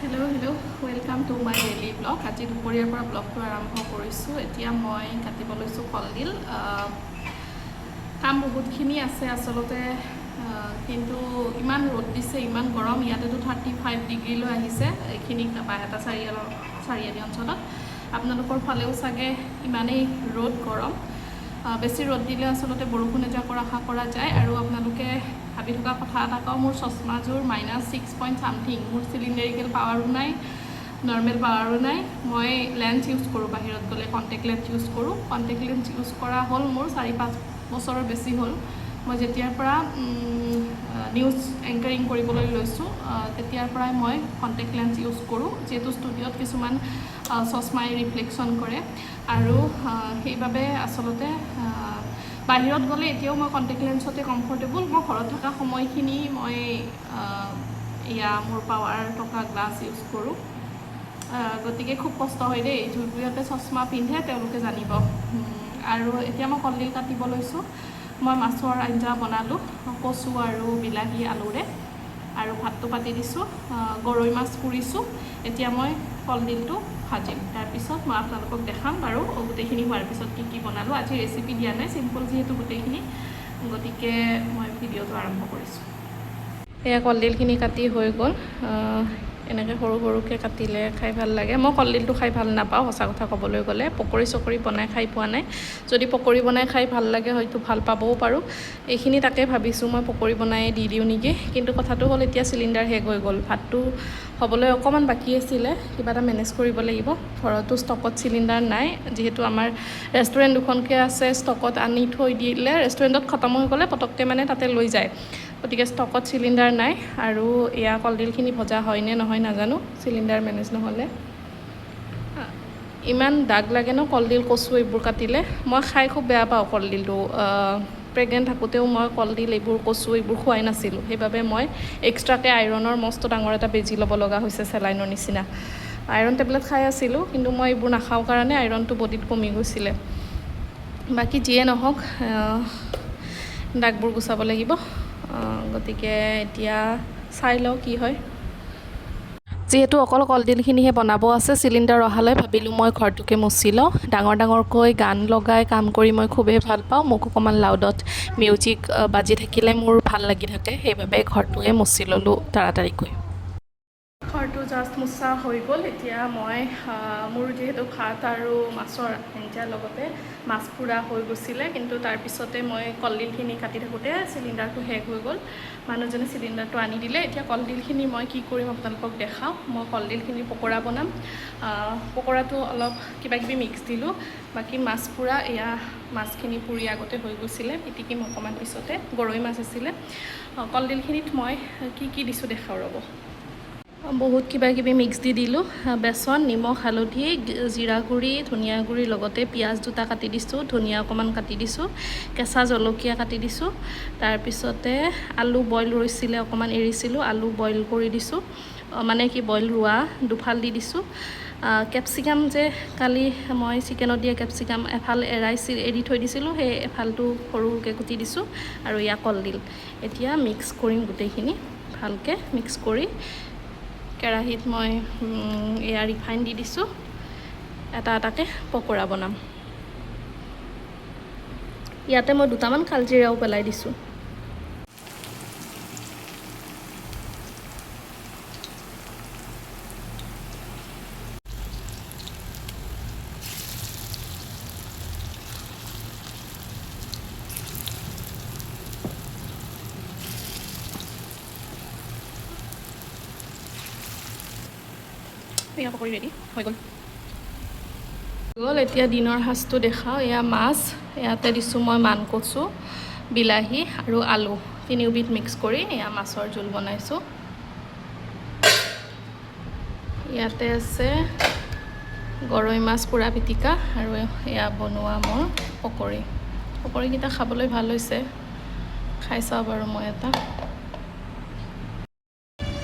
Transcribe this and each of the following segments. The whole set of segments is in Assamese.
Hello' welcome to my daily blog. আজি দুপৰীয়াৰ পৰা ব্লগটো আৰম্ভ কৰিছোঁ। এতিয়া মই কাটিব লৈছোঁ কলডিল। কাম বহুতখিনি আছে আচলতে, কিন্তু ইমান ৰ'দ দিছে, ইমান গৰম। ইয়াতেতো 35 ডিগ্ৰীলৈ আহিছে এইখিনি বাইহাটা চাৰিআলি অঞ্চলত। আপোনালোকৰ ফালেও চাগে ইমানেই ৰ'দ গৰম। বেছি ৰ'দ দিলে আচলতে বৰষুণ এজাকৰ আশা কৰা যায়। আৰু আপোনালোকে ভাবি থকা কথা এটা কওঁ, মোৰ চশমাযোৰ -6.something। মোৰ চিলিণ্ডাৰিকেল পাৱাৰো নাই, নৰ্মেল পাৱাৰো নাই। মই লেন্স ইউজ কৰোঁ, বাহিৰত গ'লে কণ্টেক্ট লেন্স ইউজ কৰোঁ। কণ্টেক্ট লেন্স ইউজ কৰা হ'ল মোৰ 4-5 বছৰৰ বেছি হ'ল। মই যেতিয়াৰ পৰা নিউজ এংকাৰিং কৰিবলৈ লৈছোঁ তেতিয়াৰ পৰাই মই কণ্টেক্ট লেন্স ইউজ কৰোঁ, যিহেতু ষ্টুডিঅ'ত কিছুমান চশমাই ৰিফ্লেকশ্যন কৰে। আৰু সেইবাবে আচলতে বাহিৰত গ'লে এতিয়াও মই কণ্টেক্ট লেন্সতে কমফৰ্টেবল। মই ঘৰত থকা সময়খিনি মই মোৰ পাৱাৰ থকা গ্লাছ ইউজ কৰোঁ। গতিকে খুব কষ্ট হয় দেই। যোনবোৰে চশমা পিন্ধে তেওঁলোকে জানিব। আৰু এতিয়া মই কলডিল কাটিব লৈছোঁ। মই মাছৰ আঞ্জা বনালোঁ, কচু আৰু বিলাহী আলুৰে, আৰু ভাতটো পাতি দিছোঁ। গৰৈ মাছ পুৰিছোঁ। এতিয়া মই কলডিলটো ভাজিম, তাৰপিছত মই আপোনালোকক দেখাম বাৰু গোটেইখিনি হোৱাৰ পিছত কি বনালোঁ। আজি ৰেচিপি দিয়া নাই, চিম্পল যিহেতু গোটেইখিনি, গতিকে মই ভিডিঅ'টো আৰম্ভ কৰিছোঁ। এয়া কলডিলখিনি কাটি হৈ গ'ল। এনেকৈ সৰু সৰুকৈ কাটিলে খাই ভাল লাগে। মই কলডিলটো খাই ভাল নাপাওঁ, সঁচা কথা ক'বলৈ গ'লে। পকৰি বনাই খাই পোৱা নাই। যদি পকৰি বনাই খাই ভাল লাগে হয়তো ভাল পাবও পাৰোঁ। এইখিনি তাকে ভাবিছোঁ, মই পকৰি বনাই দি দিওঁ নেকি। কিন্তু কথাটো হ'ল এতিয়া চিলিণ্ডাৰ শেষ হৈ গ'ল। ভাতটো হ'বলৈ অকণমান বাকী আছিলে, কিবা এটা মেনেজ কৰিব লাগিব। ঘৰতো ষ্টকত চিলিণ্ডাৰ নাই, যিহেতু আমাৰ ৰেষ্টুৰেণ্ট দুখনকৈ আছে। ষ্টকত আনি থৈ দিলে ৰেষ্টুৰেণ্টত খতম হৈ গ'লে পটককৈ মানে তাতে লৈ যায়। গতিকে ষ্টকত চিলিণ্ডাৰ নাই। আৰু এয়া কলডিলখিনি ভজা হয় নে নহয় নাজানো, চিলিণ্ডাৰ মেনেজ নহ'লে। ইমান দাগ লাগে ন কলডিল, কচু এইবোৰ কাটিলে। মই খাই খুব বেয়া পাওঁ কলডিলটো। প্ৰেগনেণ্ট থাকোঁতেও মই কলডিল এইবোৰ কচু এইবোৰ খোৱাই নাছিলোঁ। সেইবাবে মই এক্সট্ৰাকৈ আইৰণৰ মস্ত ডাঙৰ এটা বেজি ল'ব লগা হৈছে, চেলাইনৰ নিচিনা। আইৰণ টেবলেট খাই আছিলোঁ, কিন্তু মই এইবোৰ নাখাওঁ কাৰণে আইৰণটো বডিত কমি গৈছিলে। বাকী যিয়ে নহওক, দাগবোৰ গুচাব লাগিব। গতিকে এতিয়া চাই লওঁ কি হয়। যিহেতু অকল কলডিলখিনিহে বনাব আছে, চিলিণ্ডাৰ অহালৈ ভাবিলোঁ মই ঘৰটোকে মুচি লওঁ। ডাঙৰকৈ গান লগাই কাম কৰি মই খুবেই ভাল পাওঁ। মোক অকণমান লাউডত মিউজিক বাজি থাকিলে মোৰ ভাল লাগি থাকে। সেইবাবে ঘৰটোৱে মুচি ল'লোঁ তাড়াতাড়িকৈ। ঘৰটো জাষ্ট মোচা হৈ গ'ল। এতিয়া মই মোৰ যিহেতু ভাত আৰু মাছৰ আঞ্জাৰ লগতে মাছ পোৰা হৈ গৈছিলে, কিন্তু তাৰপিছতে মই কলডিলখিনি কাটি থাকোঁতে চিলিণ্ডাৰটো শেষ হৈ গ'ল। মানুহজনে চিলিণ্ডাৰটো আনি দিলে। এতিয়া কলডিলখিনি মই কি কৰিম আপোনালোকক দেখাওঁ। মই কলডিলখিনি পকৰা বনাম। পকৰাটো অলপ কিবাকিবি মিক্স দিলোঁ। বাকী মাছ পোৰা, এয়া মাছখিনি পুৰি আগতে হৈ গৈছিলে, পিটিকিম অকণমান পিছতে। গৰৈ মাছ আছিলে। কলডিলখিনিত মই কি দিছোঁ দেখাওঁ ৰ'ব। বহুত কিবাকিবি মিক্স দি দিলোঁ। বেচন, নিমখ, হালধি, জিৰা গুড়ি, ধনিয়া গুড়ি, লগতে পিঁয়াজ দুটা কাটি দিছোঁ, ধনিয়া অকণমান কাটি দিছোঁ, কেঁচা জলকীয়া কাটি দিছোঁ। তাৰপিছতে আলু বইল ৰৈছিলে, অকণমান এৰিছিলোঁ, আলু বইল কৰি দিছোঁ। মানে কি বইল ৰোৱা দুফাল দি দিছোঁ। কেপচিকাম যে কালি মই চিকেনত দিয়া কেপচিকাম এফাল এৰি থৈ দিছিলোঁ, সেই এফালটো সৰুকৈ কুটি দিছোঁ। আৰু এয়া কলডিল। এতিয়া মিক্স কৰিম গোটেইখিনি, ভালকৈ মিক্স কৰি কেৰাহীত মই এয়া ৰিফাইন দি দিছোঁ। এটা এটাকৈ পকৰা বনাম। ইয়াতে মই দুটামান কালজিৰাও পেলাই দিছোঁ। এয়া পকৰি ৰেডি হৈ গ'ল। এতিয়া দিনৰ সাজটো দেখাওঁ। এয়া মাছ, ইয়াতে দিছোঁ মই মান কচু, বিলাহী আৰু আলু, তিনিওবিধ মিক্স কৰি এয়া মাছৰ জোল বনাইছোঁ। ইয়াতে আছে গৰৈ মাছ পোৰা পিটিকা, আৰু এয়া বনোৱা মোৰ পকৰিকেইটা খাবলৈ ভাল হৈছে। খাই চাওঁ বাৰু মই এটা।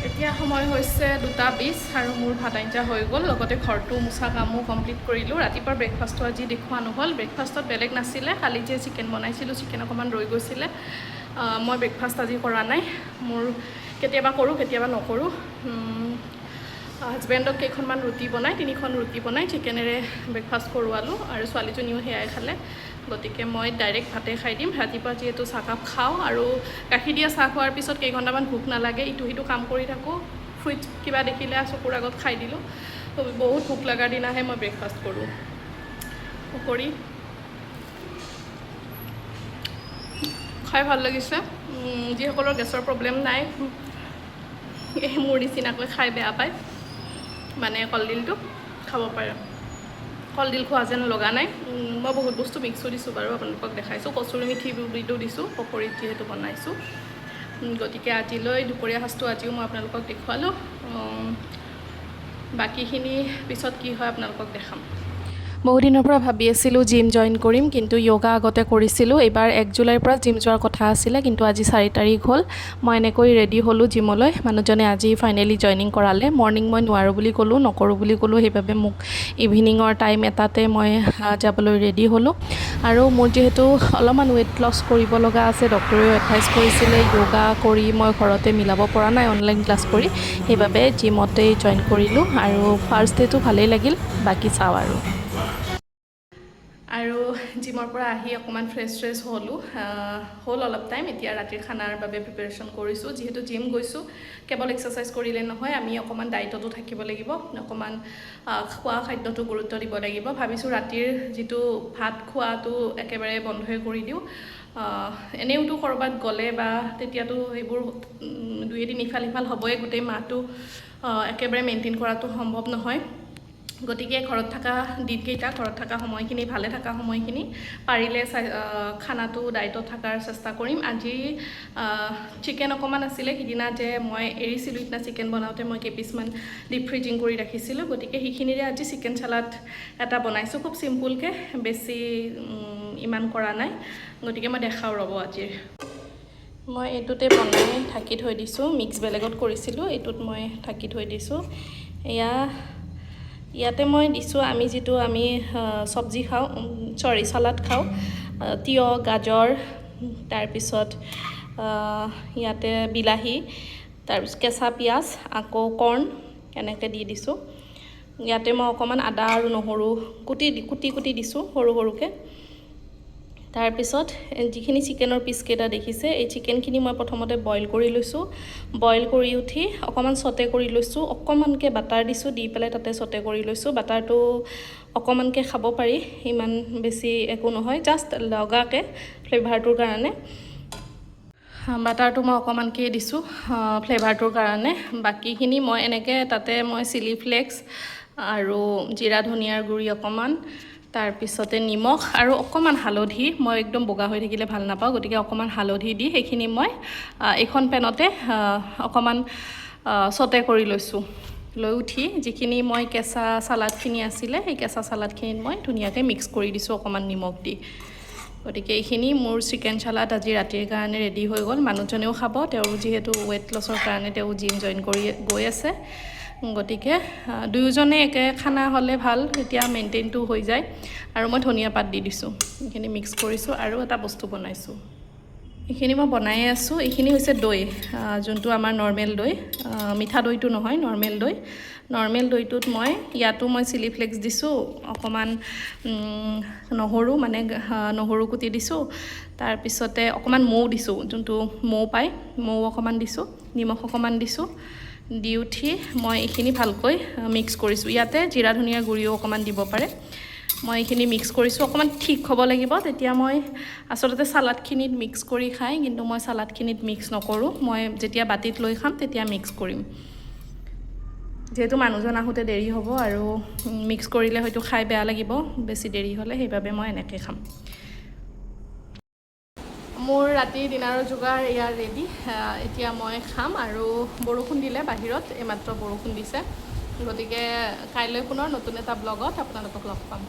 এতিয়া সময় হৈছে 2:20 আৰু মোৰ ভাত আঞ্জা হৈ গ'ল, লগতে ঘৰটো মোচা কামো কমপ্লিট কৰিলোঁ। ৰাতিপুৱাৰ ব্ৰেকফাষ্টটো আজি দেখুওৱা নহ'ল। ব্ৰেকফাষ্টত বেলেগ নাছিলে, কালি যে চিকেন বনাইছিলোঁ, চিকেন অকণমান ৰৈ গৈছিলে। মই ব্ৰেকফাষ্ট আজি কৰা নাই। মোৰ কেতিয়াবা কৰোঁ, কেতিয়াবা নকৰোঁ। হাজবেণ্ডক কেইখনমান ৰুটি বনাই 3খন ৰুটি বনাই চিকেনেৰে ব্ৰেকফাষ্ট কৰোৱালোঁ আৰু ছোৱালীজনীও সেয়াই খালে গতিকে মই ডাইৰেক্ট ভাতে খাই দিম ৰাতিপুৱা যিহেতু চাহকাপ খাওঁ আৰু গাখীৰ দিয়া চাহ খোৱাৰ পিছত কেইঘণ্টামান ভোক নালাগে ইটো সিটো কাম কৰি থাকোঁ ফ্ৰুইটছ কিবা দেখিলে চকুৰ আগত খাই দিলোঁ বহুত ভোক লগাৰ দিনাহে মই ব্ৰেকফাষ্ট কৰোঁ কৰি খাই ভাল লাগিছে যিসকলৰ গেছৰ প্ৰব্লেম নাই এই মোৰ নিচিনাকৈ খাই বেয়া পায় মানে কলডিলটো খাব পাৰে কলডিল খোৱা যেন লগা নাই মই বহুত বস্তু মিক্সো দিছোঁ বাৰু আপোনালোকক দেখাইছোঁ কচুৰি মিঠি গুড়িটো দিছোঁ পকৰীত যিহেতু বনাইছোঁ গতিকে আজিলৈ দুপৰীয়া সাঁজটো আজিও মই আপোনালোকক দেখুৱালোঁ বাকীখিনি পিছত কি হয় আপোনালোকক দেখাম বহুদিনৰ পৰা ভাবি আছিলোঁ জিম জইন কৰিম কিন্তু য়োগা আগতে কৰিছিলোঁ এইবাৰ 1 জুলাইৰ পৰা জিম যোৱাৰ কথা আছিলে কিন্তু আজি 4 তাৰিখ হ'ল মই এনেকৈ ৰেডি হ'লোঁ জিমলৈ মানুহজনে আজি ফাইনেলি জইনিং কৰালে মৰ্ণিং মই নোৱাৰোঁ বুলি ক'লোঁ নকৰোঁ বুলি ক'লোঁ সেইবাবে মোক ইভিনিঙৰ টাইম এটাতে মই যাবলৈ ৰেডি হ'লোঁ আৰু মোৰ যিহেতু অলপমান ৱেইট লছ কৰিব লগা আছে ডক্টৰেও এডভাইচ কৰিছিলে য়োগা কৰি মই ঘৰতে মিলাব পৰা নাই অনলাইন ক্লাছ কৰি সেইবাবে জিমতেই জইন কৰিলোঁ আৰু ফাৰ্ষ্ট ডেটো ভালেই লাগিল বাকী চাওঁ আৰু জিমৰ পৰা আহি অকণমান ফ্ৰেছ হ'লোঁ হ'ল অলপ টাইম এতিয়া ৰাতিৰ খানাৰ বাবে প্ৰিপেৰেশ্যন কৰিছোঁ যিহেতু জিম গৈছোঁ কেৱল এক্সাৰচাইজ কৰিলে নহয় আমি অকণমান ডায়েটতো থাকিব লাগিব অকণমান খোৱা খাদ্যটো গুৰুত্ব দিব লাগিব ভাবিছোঁ ৰাতিৰ যিটো ভাত খোৱাটো একেবাৰে বন্ধই কৰি দিওঁ এনেওতো ক'ৰবাত গ'লে বা তেতিয়াতো সেইবোৰ 2-3 ইফাল সিফাল হ'বই গোটেই মাহটো একেবাৰে মেইনটেইন কৰাটো সম্ভৱ নহয় গতিকে ঘৰত থকা দিনকেইটা ঘৰত থকা সময়খিনি ভালে থকা সময়খিনি পাৰিলে খানাটো ডায়েটত থকাৰ চেষ্টা কৰিম আজি চিকেন অকণমান আছিলে সিদিনা যে মই এৰিছিলোঁ সিদিনা চিকেন বনাওঁতে মই কেইপিচমান ডিপ ফ্ৰিজিং কৰি ৰাখিছিলোঁ গতিকে সেইখিনিৰে আজি চিকেন চালাড এটা বনাইছোঁ খুব চিম্পুলকৈ বেছি ইমান কৰা নাই গতিকে মই দেখাওঁ ৰ'ব আজিৰ মই এইটোতে বনাই ঢাকি থৈ দিছোঁ মিক্স বেলেগত কৰিছিলোঁ এইটোত মই ঢাকি থৈ দিছোঁ ইয়াতে মই দিছোঁ আমি যিটো চব্জি খাওঁ চালাড খাওঁ তিয়ঁহ গাজৰ তাৰপিছত ইয়াতে বিলাহী তাৰপিছত কেঁচা পিঁয়াজ আকৌ কৰ্ণ এনেকৈ দি দিছোঁ ইয়াতে মই অকণমান আদা আৰু নহৰু কুটি দিছোঁ সৰু সৰুকৈ তাৰপিছত যিখিনি চিকেনৰ পিচকেইটা দেখিছে এই চিকেনখিনি মই প্ৰথমতে বইল কৰি লৈছোঁ বইল কৰি উঠি অকণমান ছটে কৰি লৈছোঁ অকণমানকৈ বাটাৰ দিছোঁ দি পেলাই তাতে ছটে কৰি লৈছোঁ বাটাৰটো অকণমানকৈ খাব পাৰি ইমান বেছি একো নহয় জাষ্ট লগাকৈ ফ্লেভাৰটোৰ কাৰণে বাটাৰটো মই অকণমানকৈ দিছোঁ ফ্লেভাৰটোৰ কাৰণে বাকীখিনি মই এনেকৈ তাতে মই চিলি ফ্লেক্স আৰু জিৰা ধনিয়াৰ গুড়ি অকণমান তাৰপিছতে নিমখ আৰু অকণমান হালধি মই একদম বগা হৈ থাকিলে ভাল নাপাওঁ গতিকে অকণমান হালধি দি সেইখিনি মই এইখন পেনতে অকণমান ছটে কৰি লৈছোঁ লৈ উঠি যিখিনি মই কেঁচা চালাডখিনি আছিলে সেই কেঁচা চালাডখিনিত মই ধুনীয়াকৈ মিক্স কৰি দিছোঁ অকণমান নিমখ দি গতিকে এইখিনি মোৰ চিকেন চালাড আজি ৰাতিৰ কাৰণে ৰেডি হৈ গ'ল মানুহজনেও খাব তেওঁ যিহেতু ৱেইট লছৰ কাৰণে তেওঁ জিম জইন কৰি গৈ আছে গতিকে দুয়োজনে একে খানা হ'লে ভাল তেতিয়া মেইনটেইনটো হৈ যায় আৰু মই ধনিয়া পাত দি দিছোঁ এইখিনি মিক্স কৰিছোঁ আৰু এটা বস্তু বনাইছোঁ এইখিনি মই বনায়ে আছোঁ এইখিনি হৈছে দৈ যোনটো আমাৰ নৰ্মেল দৈ মিঠা দৈটো নহয় নৰ্মেল দৈটোত মই ইয়াতো মই চিলি ফ্লেক্স দিছোঁ অকণমান নহৰু কুটি দিছোঁ তাৰপিছতে অকণমান মৌ দিছোঁ যোনটো মৌ পায় মৌ অকণমান দিছোঁ নিমখ অকণমান দিছোঁ দি উঠি মই এইখিনি ভালকৈ মিক্স কৰিছোঁ ইয়াতে জিৰা ধনিয়াৰ গুড়িও অকণমান দিব পাৰে মই এইখিনি মিক্স কৰিছোঁ অকণমান ঠিক হ'ব লাগিব তেতিয়া মই আচলতে চালাডখিনিত মিক্স কৰি খাই কিন্তু মই চালাডখিনিত মিক্স নকৰোঁ মই যেতিয়া বাতিত লৈ খাম তেতিয়া মিক্স কৰিম যিহেতু মানুহজন আহোঁতে দেৰি হ'ব আৰু মিক্স কৰিলে হয়তো খাই বেয়া লাগিব বেছি দেৰি হ'লে সেইবাবে মই এনেকৈ খাম মোৰ ৰাতি ডিনাৰৰ যোগাৰ ইয়াৰ ৰেডি এতিয়া মই খাম আৰু বৰষুণ দিলে বাহিৰত এইমাত্ৰ বৰষুণ দিছে গতিকে কাইলৈ পুনৰ নতুন এটা ব্লগত আপোনালোকক লগ পাম